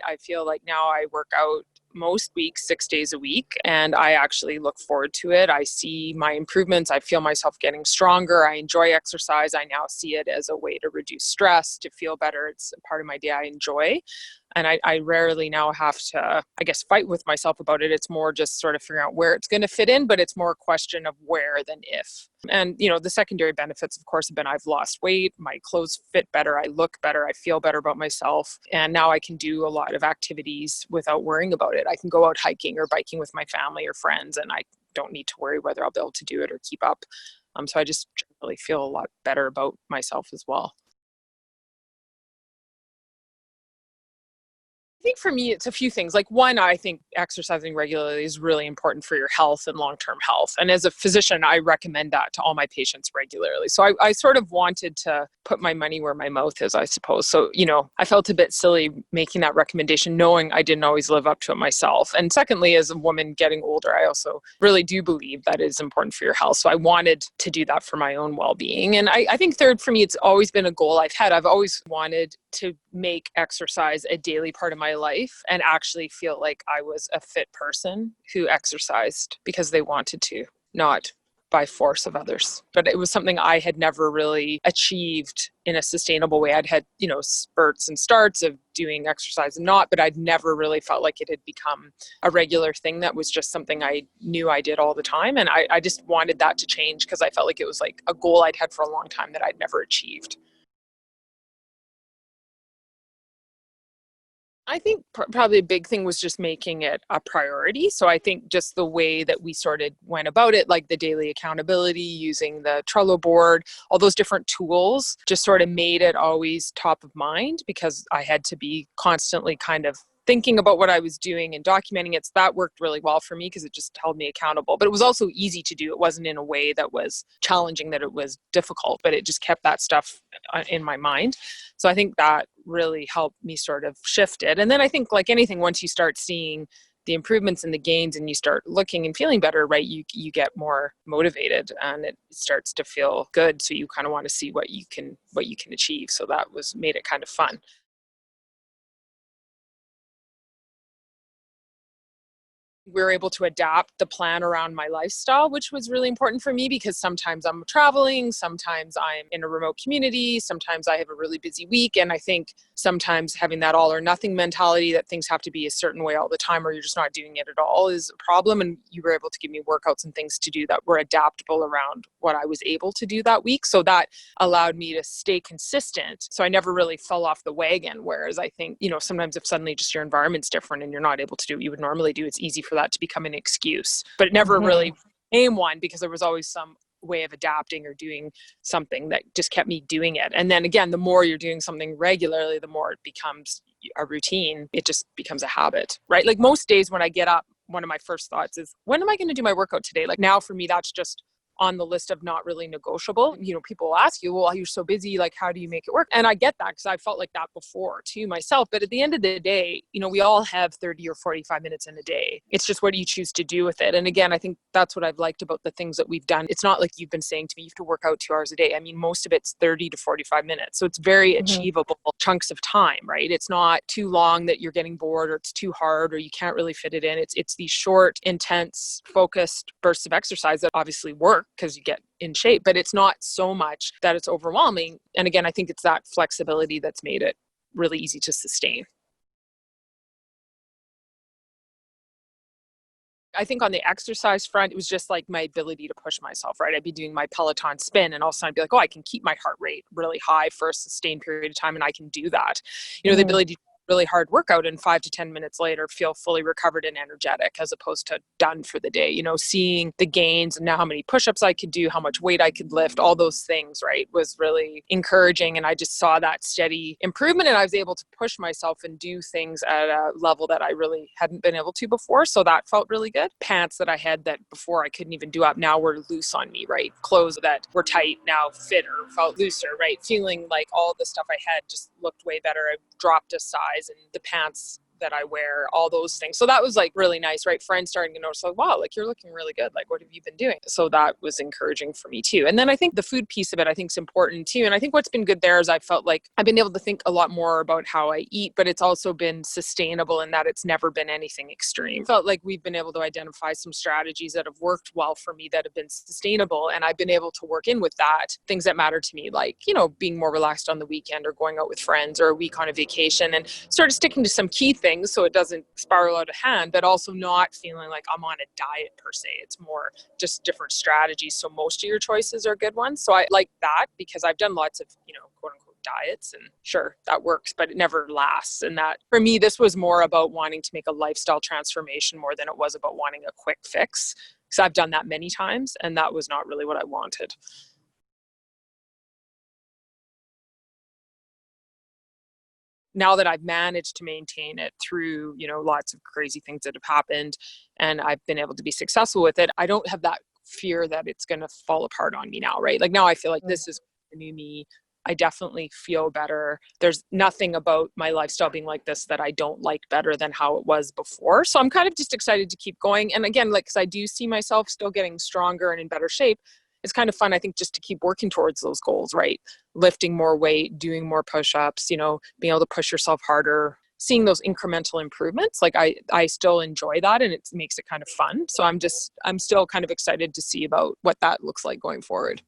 I feel like now I work out most weeks, 6 days a week, and I actually look forward to it. I see my improvements. I feel myself getting stronger. I enjoy exercise. I now see it as a way to reduce stress, to feel better. It's a part of my day I enjoy. And I rarely now have to, I guess, fight with myself about it. It's more just sort of figuring out where it's going to fit in, but it's more a question of where than if. And, the secondary benefits, of course, have been I've lost weight, my clothes fit better, I look better, I feel better about myself. And now I can do a lot of activities without worrying about it. I can go out hiking or biking with my family or friends, and I don't need to worry whether I'll be able to do it or keep up. So I just generally feel a lot better about myself as well. I think for me, it's a few things. Like one, I think exercising regularly is really important for your health and long-term health. And as a physician, I recommend that to all my patients regularly. So I sort of wanted to put my money where my mouth is, I suppose. So, I felt a bit silly making that recommendation, knowing I didn't always live up to it myself. And secondly, as a woman getting older, I also really do believe that it is important for your health. So I wanted to do that for my own well-being. And I think third, for me, it's always been a goal I've had. I've always wanted to make exercise a daily part of my life and actually feel like I was a fit person who exercised because they wanted to, not by force of others. But it was something I had never really achieved in a sustainable way. I'd had, spurts and starts of doing exercise and not, but I'd never really felt like it had become a regular thing that was just something I knew I did all the time. And I just wanted that to change because I felt like it was like a goal I'd had for a long time that I'd never achieved. I think probably a big thing was just making it a priority. So I think just the way that we sort of went about it, like the daily accountability, using the Trello board, all those different tools just sort of made it always top of mind because I had to be constantly kind of thinking about what I was doing and documenting it. So that worked really well for me because it just held me accountable. But it was also easy to do. It wasn't in a way that was challenging, that it was difficult, but it just kept that stuff in my mind. So I think that really helped me sort of shift it. And then I think, like anything, once you start seeing the improvements and the gains and you start looking and feeling better, right, you get more motivated and it starts to feel good. So you kind of want to see what you can achieve. So that made it kind of fun. We were able to adapt the plan around my lifestyle, which was really important for me because sometimes I'm traveling, sometimes I'm in a remote community, sometimes I have a really busy week. And I think sometimes having that all or nothing mentality that things have to be a certain way all the time or you're just not doing it at all is a problem. And you were able to give me workouts and things to do that were adaptable around what I was able to do that week. So that allowed me to stay consistent. So I never really fell off the wagon. Whereas I think, sometimes if suddenly just your environment's different and you're not able to do what you would normally do, it's easy for that to become an excuse. But it never really became one because there was always some way of adapting or doing something that just kept me doing it. And then again, the more you're doing something regularly, the more it becomes a routine. It just becomes a habit, right? Like most days when I get up, one of my first thoughts is, when am I going to do my workout today? Like now for me, that's just on the list of not really negotiable. People will ask you, well, you're so busy, like, how do you make it work? And I get that because I felt like that before too myself. But at the end of the day, we all have 30 or 45 minutes in a day. It's just what do you choose to do with it? And again, I think that's what I've liked about the things that we've done. It's not like you've been saying to me, you have to work out 2 hours a day. I mean, most of it's 30 to 45 minutes. So it's very achievable chunks of time, right? It's not too long that you're getting bored or it's too hard or you can't really fit it in. It's these short, intense, focused bursts of exercise that obviously work because you get in shape, but it's not so much that it's overwhelming. And again, I think it's that flexibility that's made it really easy to sustain. I think on the exercise front, it was just like my ability to push myself, right? I'd be doing my Peloton spin and all of a sudden I'd be like, oh, I can keep my heart rate really high for a sustained period of time and I can do that. The ability to really hard workout and 5 to 10 minutes later feel fully recovered and energetic as opposed to done for the day. Seeing the gains and now how many push-ups I could do, how much weight I could lift, all those things, right, was really encouraging. And I just saw that steady improvement and I was able to push myself and do things at a level that I really hadn't been able to before. So that felt really good. Pants that I had that before I couldn't even do up now were loose on me, right? Clothes that were tight now fit or felt looser, right? Feeling like all the stuff I had just looked way better. I dropped a size and the pants that I wear, all those things. So that was like really nice, right? Friends starting to notice, like, wow, like you're looking really good. Like, what have you been doing? So that was encouraging for me too. And then I think the food piece of it, I think is important too. And I think what's been good there is I felt like I've been able to think a lot more about how I eat, but it's also been sustainable in that it's never been anything extreme. I felt like we've been able to identify some strategies that have worked well for me that have been sustainable. And I've been able to work in with that things that matter to me, like, being more relaxed on the weekend or going out with friends or a week on a vacation, and sort of sticking to some key things so it doesn't spiral out of hand, but also not feeling like I'm on a diet per se. It's more just different strategies. So most of your choices are good ones. So I like that because I've done lots of, quote unquote diets, and sure, that works, but it never lasts. And that for me, this was more about wanting to make a lifestyle transformation more than it was about wanting a quick fix. Because I've done that many times and that was not really what I wanted. Now that I've managed to maintain it through, lots of crazy things that have happened and I've been able to be successful with it, I don't have that fear that it's going to fall apart on me now, right? Like now I feel like this is the new me. I definitely feel better. There's nothing about my lifestyle being like this that I don't like better than how it was before. So I'm kind of just excited to keep going. And again, like, cause I do see myself still getting stronger and in better shape. It's kind of fun, I think, just to keep working towards those goals, right? Lifting more weight, doing more push-ups, being able to push yourself harder, seeing those incremental improvements. Like I still enjoy that and it makes it kind of fun. So I'm still kind of excited to see about what that looks like going forward.